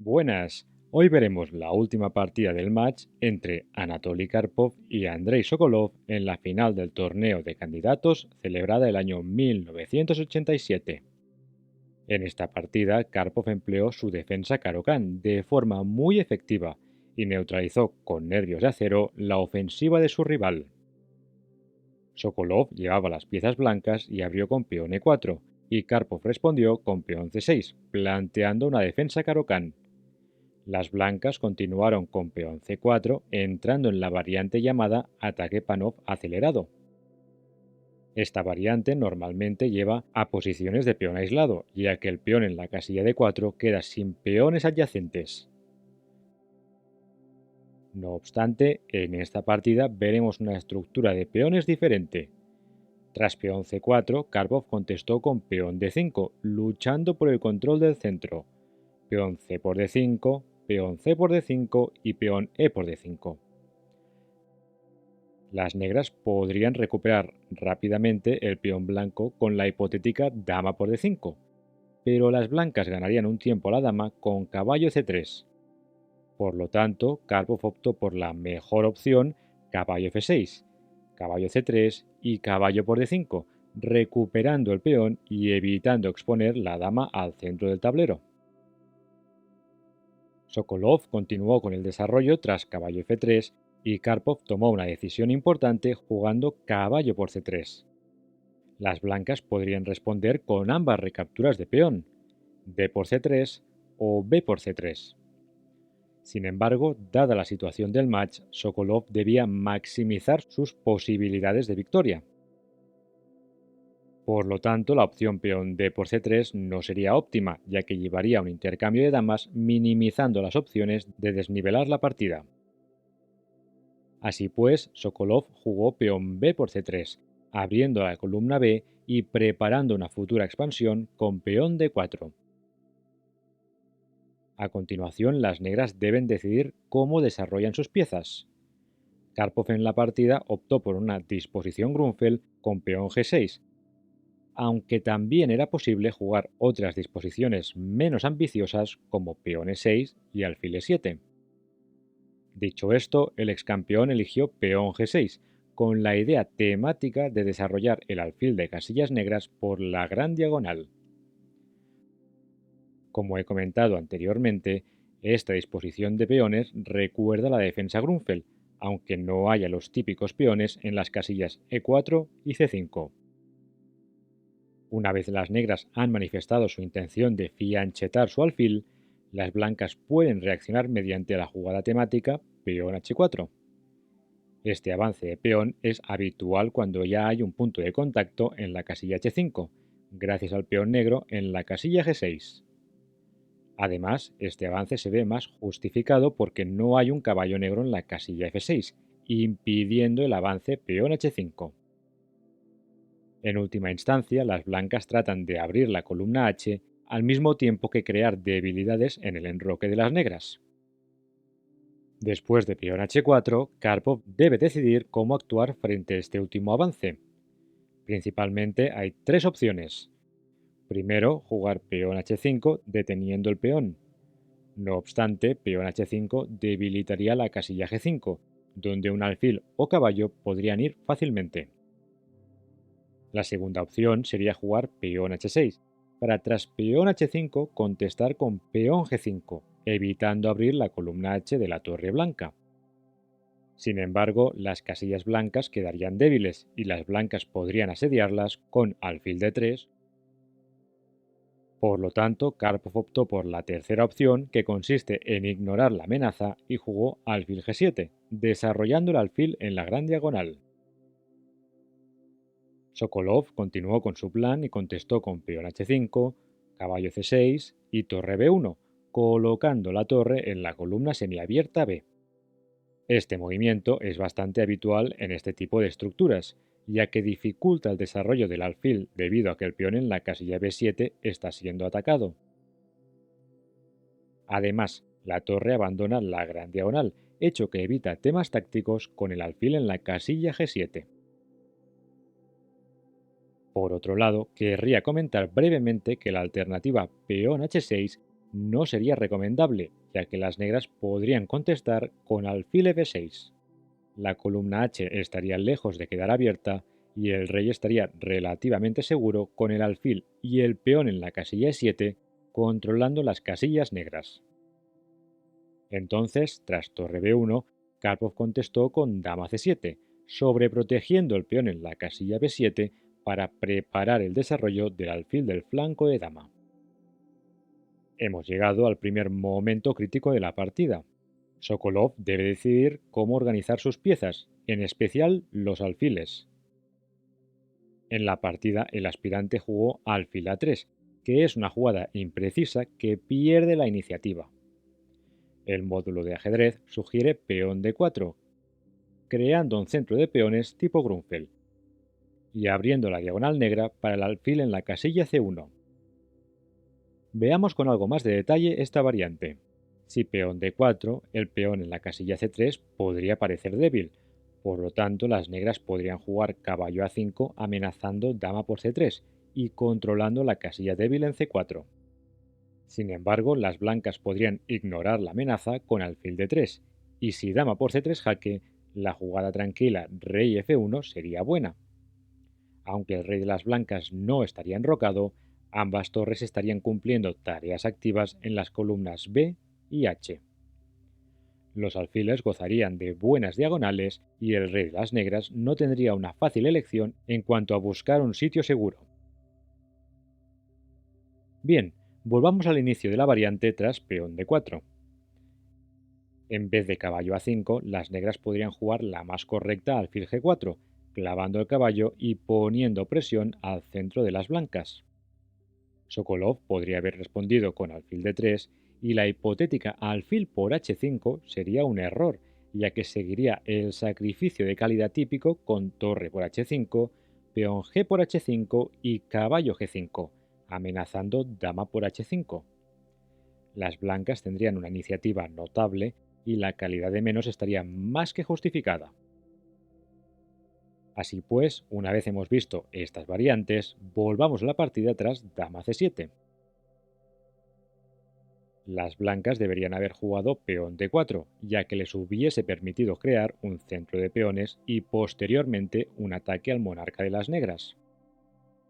Buenas, hoy veremos la última partida del match entre Anatoly Karpov y Andrei Sokolov en la final del torneo de candidatos celebrada el año 1987. En esta partida, Karpov empleó su defensa Caro-Kann de forma muy efectiva y neutralizó con nervios de acero la ofensiva de su rival. Sokolov llevaba las piezas blancas y abrió con peón e4, y Karpov respondió con peón c6, planteando una defensa Caro-Kann. Las blancas continuaron con peón c4, entrando en la variante llamada ataque Panov acelerado. Esta variante normalmente lleva a posiciones de peón aislado, ya que el peón en la casilla de 4 queda sin peones adyacentes. No obstante, en esta partida veremos una estructura de peones diferente. Tras peón c4, Karpov contestó con peón d5, luchando por el control del centro. Peón c por d5, peón c por d5 y peón e por d5. Las negras podrían recuperar rápidamente el peón blanco con la hipotética dama por d5, pero las blancas ganarían un tiempo a la dama con caballo c3. Por lo tanto, Karpov optó por la mejor opción caballo f6, caballo c3 y caballo por d5, recuperando el peón y evitando exponer la dama al centro del tablero. Sokolov continuó con el desarrollo tras caballo f3 y Karpov tomó una decisión importante jugando caballo por c3. Las blancas podrían responder con ambas recapturas de peón, d por c3 o b por c3. Sin embargo, dada la situación del match, Sokolov debía maximizar sus posibilidades de victoria. Por lo tanto, la opción peón d por c3 no sería óptima, ya que llevaría a un intercambio de damas minimizando las opciones de desnivelar la partida. Así pues, Sokolov jugó peón b por c3, abriendo la columna b y preparando una futura expansión con peón d4. A continuación, las negras deben decidir cómo desarrollan sus piezas. Karpov en la partida optó por una disposición Grunfeld con peón g6, aunque también era posible jugar otras disposiciones menos ambiciosas como peón e6 y alfil e7. Dicho esto, el ex campeón eligió peón g6, con la idea temática de desarrollar el alfil de casillas negras por la gran diagonal. Como he comentado anteriormente, esta disposición de peones recuerda la defensa Grunfeld, aunque no haya los típicos peones en las casillas e4 y c5. Una vez las negras han manifestado su intención de fianchetar su alfil, las blancas pueden reaccionar mediante la jugada temática peón h4. Este avance de peón es habitual cuando ya hay un punto de contacto en la casilla h5, gracias al peón negro en la casilla g6. Además, este avance se ve más justificado porque no hay un caballo negro en la casilla f6, impidiendo el avance peón h5. En última instancia, las blancas tratan de abrir la columna H al mismo tiempo que crear debilidades en el enroque de las negras. Después de peón h4, Karpov debe decidir cómo actuar frente a este último avance. Principalmente hay tres opciones. Primero, jugar peón h5 deteniendo el peón. No obstante, peón h5 debilitaría la casilla g5, donde un alfil o caballo podrían ir fácilmente. La segunda opción sería jugar peón h6, para tras peón h5 contestar con peón g5, evitando abrir la columna H de la torre blanca. Sin embargo, las casillas blancas quedarían débiles y las blancas podrían asediarlas con alfil d3. Por lo tanto, Karpov optó por la tercera opción, que consiste en ignorar la amenaza, y jugó alfil g7, desarrollando el alfil en la gran diagonal. Sokolov continuó con su plan y contestó con peón h5, caballo c6 y torre b1, colocando la torre en la columna semiabierta b. Este movimiento es bastante habitual en este tipo de estructuras, ya que dificulta el desarrollo del alfil debido a que el peón en la casilla b7 está siendo atacado. Además, la torre abandona la gran diagonal, hecho que evita temas tácticos con el alfil en la casilla g7. Por otro lado, querría comentar brevemente que la alternativa peón h6 no sería recomendable, ya que las negras podrían contestar con alfil F6. La columna H estaría lejos de quedar abierta y el rey estaría relativamente seguro con el alfil y el peón en la casilla E7 controlando las casillas negras. Entonces, tras torre B1, Karpov contestó con dama C7, sobreprotegiendo el peón en la casilla B7 para preparar el desarrollo del alfil del flanco de dama. Hemos llegado al primer momento crítico de la partida. Sokolov debe decidir cómo organizar sus piezas, en especial los alfiles. En la partida, el aspirante jugó alfil A3, que es una jugada imprecisa que pierde la iniciativa. El módulo de ajedrez sugiere peón D4, creando un centro de peones tipo Grunfeld, y abriendo la diagonal negra para el alfil en la casilla C1. Veamos con algo más de detalle esta variante. Si peón D4, el peón en la casilla C3 podría parecer débil, por lo tanto las negras podrían jugar caballo A5 amenazando dama por C3 y controlando la casilla débil en C4. Sin embargo, las blancas podrían ignorar la amenaza con alfil D3, y si dama por C3 jaque, la jugada tranquila rey F1 sería buena. Aunque el rey de las blancas no estaría enrocado, ambas torres estarían cumpliendo tareas activas en las columnas B y H. Los alfiles gozarían de buenas diagonales y el rey de las negras no tendría una fácil elección en cuanto a buscar un sitio seguro. Bien, volvamos al inicio de la variante tras peón D4. En vez de caballo A5, las negras podrían jugar la más correcta alfil G4, clavando el caballo y poniendo presión al centro de las blancas. Sokolov podría haber respondido con alfil D3 y la hipotética alfil por H5 sería un error, ya que seguiría el sacrificio de calidad típico con torre por H5, peón G por H5 y caballo G5, amenazando dama por H5. Las blancas tendrían una iniciativa notable y la calidad de menos estaría más que justificada. Así pues, una vez hemos visto estas variantes, volvamos a la partida tras dama C7. Las blancas deberían haber jugado peón D4, ya que les hubiese permitido crear un centro de peones y posteriormente un ataque al monarca de las negras.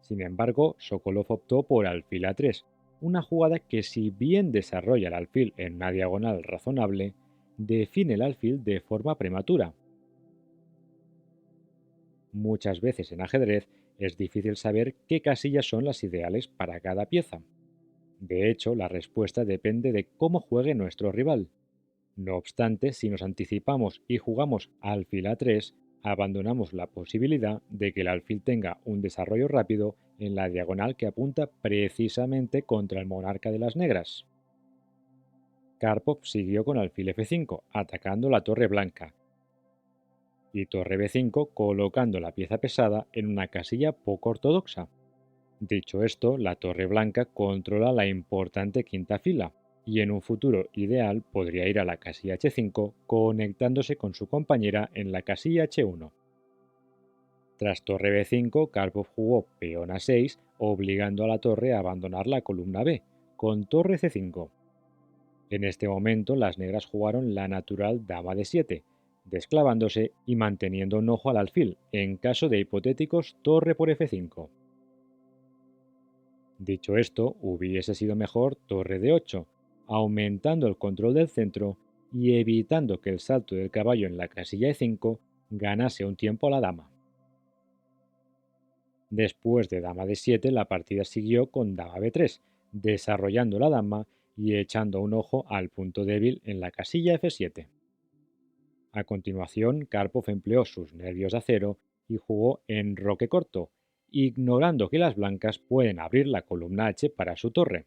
Sin embargo, Sokolov optó por alfil A3, una jugada que si bien desarrolla el alfil en una diagonal razonable, define el alfil de forma prematura. Muchas veces en ajedrez es difícil saber qué casillas son las ideales para cada pieza. De hecho, la respuesta depende de cómo juegue nuestro rival. No obstante, si nos anticipamos y jugamos alfil A3, abandonamos la posibilidad de que el alfil tenga un desarrollo rápido en la diagonal que apunta precisamente contra el monarca de las negras. Karpov siguió con alfil F5, atacando la torre blanca, y torre B5 colocando la pieza pesada en una casilla poco ortodoxa. Dicho esto, la torre blanca controla la importante quinta fila, y en un futuro ideal podría ir a la casilla H5 conectándose con su compañera en la casilla H1. Tras torre B5, Karpov jugó peón A6, obligando a la torre a abandonar la columna B, con torre C5. En este momento las negras jugaron la natural dama D7, desclavándose y manteniendo un ojo al alfil, en caso de hipotéticos torre por F5. Dicho esto, hubiese sido mejor torre D8, aumentando el control del centro y evitando que el salto del caballo en la casilla E5 ganase un tiempo a la dama. Después de dama D7, la partida siguió con dama B3, desarrollando la dama y echando un ojo al punto débil en la casilla F7. A continuación, Karpov empleó sus nervios de acero y jugó enroque corto, ignorando que las blancas pueden abrir la columna H para su torre.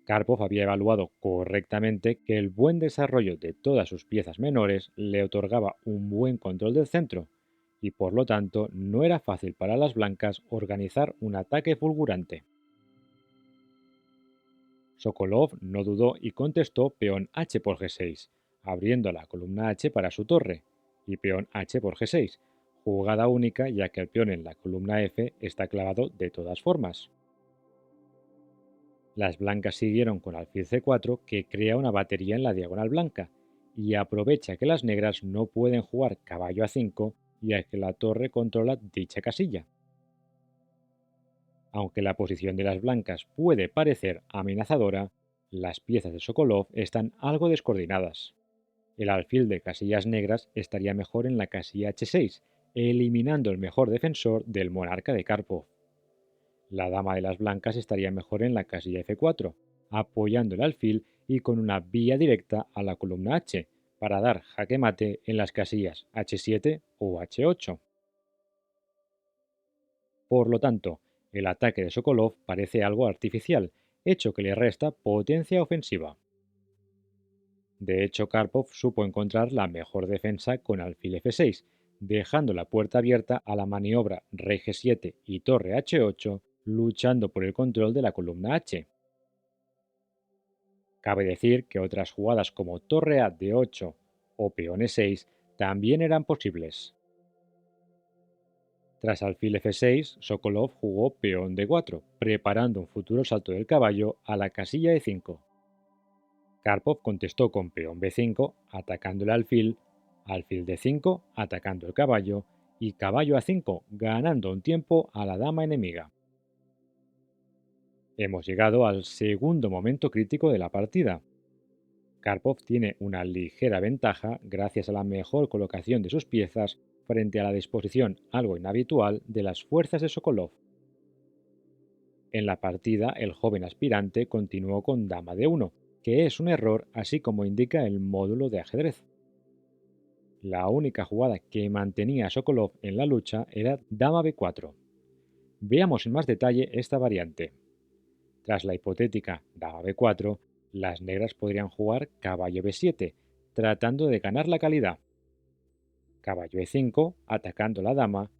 Karpov había evaluado correctamente que el buen desarrollo de todas sus piezas menores le otorgaba un buen control del centro, y por lo tanto no era fácil para las blancas organizar un ataque fulgurante. Sokolov no dudó y contestó peón H por G6, abriendo la columna H para su torre, y peón H por G6, jugada única ya que el peón en la columna F está clavado de todas formas. Las blancas siguieron con alfil c4, que crea una batería en la diagonal blanca y aprovecha que las negras no pueden jugar caballo a5, ya que la torre controla dicha casilla. Aunque la posición de las blancas puede parecer amenazadora, las piezas de Sokolov están algo descoordinadas. El alfil de casillas negras estaría mejor en la casilla h6, eliminando el mejor defensor del monarca de Karpov. La dama de las blancas estaría mejor en la casilla f4, apoyando el alfil y con una vía directa a la columna h, para dar jaque mate en las casillas h7 o h8. Por lo tanto, el ataque de Sokolov parece algo artificial, hecho que le resta potencia ofensiva. De hecho, Karpov supo encontrar la mejor defensa con alfil f6, dejando la puerta abierta a la maniobra rey g7 y torre h8, luchando por el control de la columna h. Cabe decir que otras jugadas como torre a d8 o peón e6 también eran posibles. Tras alfil f6, Sokolov jugó peón d4, preparando un futuro salto del caballo a la casilla e5. Karpov contestó con peón b5, atacando el alfil d5, atacando el caballo, y caballo a5, ganando un tiempo a la dama enemiga. Hemos llegado al segundo momento crítico de la partida. Karpov tiene una ligera ventaja gracias a la mejor colocación de sus piezas frente a la disposición algo inhabitual de las fuerzas de Sokolov. En la partida, el joven aspirante continuó con dama d1, que es un error así como indica el módulo de ajedrez. La única jugada que mantenía a Sokolov en la lucha era dama b4. Veamos en más detalle esta variante. Tras la hipotética dama b4, las negras podrían jugar caballo b7, tratando de ganar la calidad. Caballo e5, atacando la dama,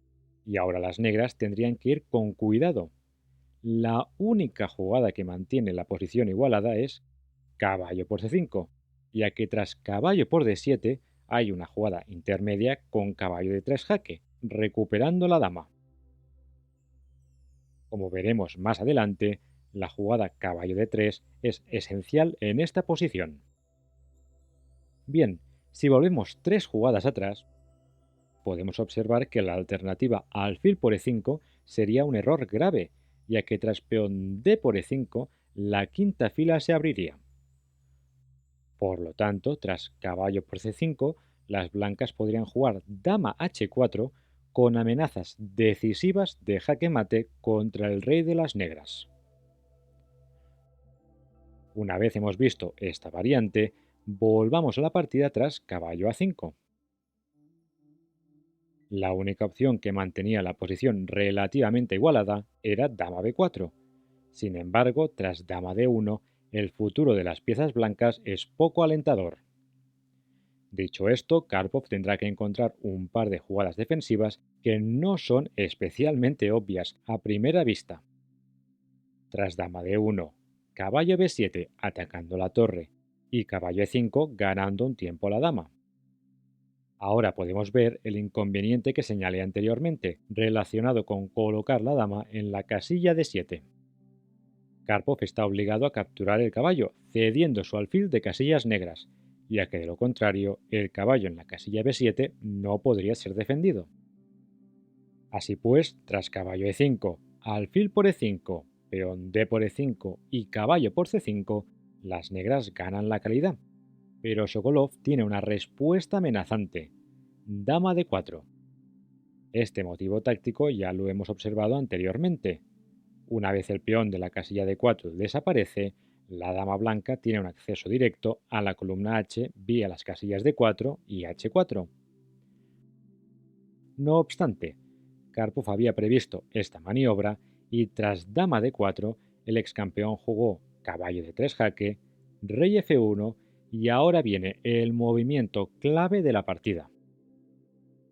y ahora las negras tendrían que ir con cuidado. La única jugada que mantiene la posición igualada es caballo por c5, ya que tras caballo por d7 hay una jugada intermedia con caballo de 3 jaque, recuperando la dama. Como veremos más adelante, la jugada caballo de 3 es esencial en esta posición. Bien, si volvemos 3 jugadas atrás, podemos observar que la alternativa alfil por e5 sería un error grave, ya que tras peón d por e5, la quinta fila se abriría. Por lo tanto, tras caballo por c5, las blancas podrían jugar dama h4 con amenazas decisivas de jaque mate contra el rey de las negras. Una vez hemos visto esta variante, volvamos a la partida tras caballo a5. La única opción que mantenía la posición relativamente igualada era dama b4. Sin embargo, tras dama d1, el futuro de las piezas blancas es poco alentador. Dicho esto, Karpov tendrá que encontrar un par de jugadas defensivas que no son especialmente obvias a primera vista. Tras dama d1, caballo b7 atacando la torre y caballo e5 ganando un tiempo a la dama. Ahora podemos ver el inconveniente que señalé anteriormente, relacionado con colocar la dama en la casilla d7. Karpov está obligado a capturar el caballo, cediendo su alfil de casillas negras, ya que de lo contrario, el caballo en la casilla b7 no podría ser defendido. Así pues, tras caballo e5, alfil por e5, peón d por e5 y caballo por c5, las negras ganan la calidad. Pero Sokolov tiene una respuesta amenazante: dama d4. Este motivo táctico ya lo hemos observado anteriormente. Una vez el peón de la casilla d4 desaparece, la dama blanca tiene un acceso directo a la columna h vía las casillas d4 y h4. No obstante, Karpov había previsto esta maniobra y tras dama d4, el ex campeón jugó caballo de 3 jaque, rey f1 y ahora viene el movimiento clave de la partida.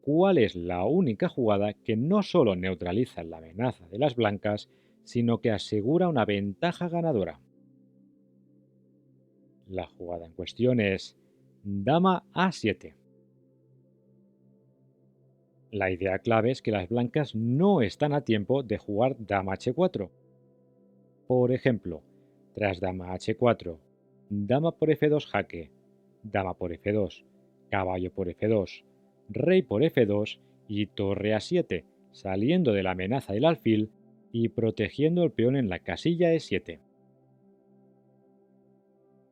¿Cuál es la única jugada que no solo neutraliza la amenaza de las blancas, sino que asegura una ventaja ganadora? La jugada en cuestión es dama a7. La idea clave es que las blancas no están a tiempo de jugar dama h4. Por ejemplo, Tras dama h4, dama por f2 jaque, dama por f2, caballo por f2, rey por f2 y torre a7, saliendo de la amenaza del alfil y protegiendo el peón en la casilla e7.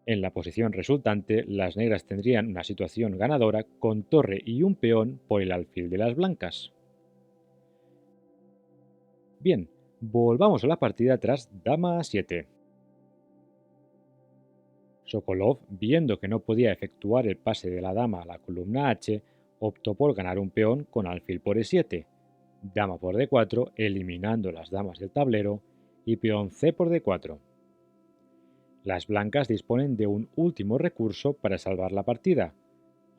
En la posición resultante, las negras tendrían una situación ganadora con torre y un peón por el alfil de las blancas. Bien, volvamos a la partida tras dama a7. Sokolov, viendo que no podía efectuar el pase de la dama a la columna H, optó por ganar un peón con alfil por e7, dama por d4 eliminando las damas del tablero y peón c por d4. Las blancas disponen de un último recurso para salvar la partida,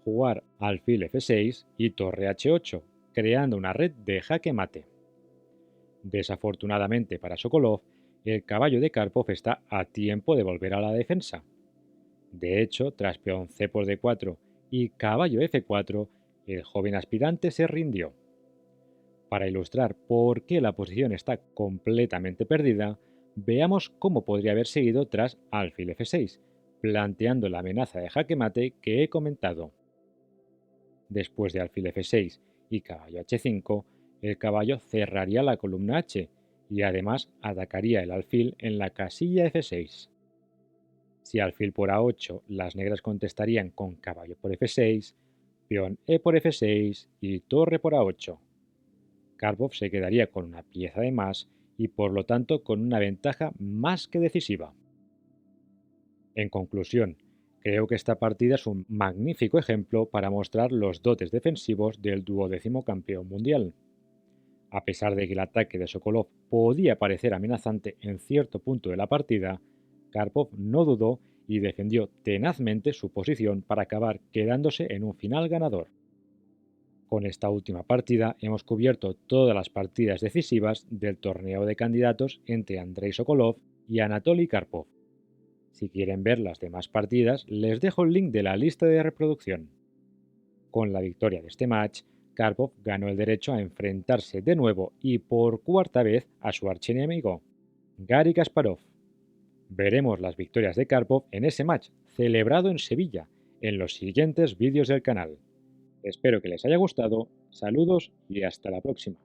jugar alfil f6 y torre h8, creando una red de jaque mate. Desafortunadamente para Sokolov, el caballo de Karpov está a tiempo de volver a la defensa. De hecho, tras peón c por d4 y caballo f4, el joven aspirante se rindió. Para ilustrar por qué la posición está completamente perdida, veamos cómo podría haber seguido tras alfil f6, planteando la amenaza de jaque mate que he comentado. Después de alfil f6 y caballo h5, el caballo cerraría la columna h y además atacaría el alfil en la casilla f6. Si alfil por a8, las negras contestarían con caballo por f6, peón e por f6 y torre por a8. Karpov se quedaría con una pieza de más y por lo tanto con una ventaja más que decisiva. En conclusión, creo que esta partida es un magnífico ejemplo para mostrar los dotes defensivos del 12º campeón mundial. A pesar de que el ataque de Sokolov podía parecer amenazante en cierto punto de la partida, Karpov no dudó y defendió tenazmente su posición para acabar quedándose en un final ganador. Con esta última partida hemos cubierto todas las partidas decisivas del torneo de candidatos entre Andrei Sokolov y Anatoly Karpov. Si quieren ver las demás partidas, les dejo el link de la lista de reproducción. Con la victoria de este match, Karpov ganó el derecho a enfrentarse de nuevo y por cuarta vez a su archienemigo, Garry Kasparov. Veremos las victorias de Karpov en ese match, celebrado en Sevilla, en los siguientes vídeos del canal. Espero que les haya gustado, saludos y hasta la próxima.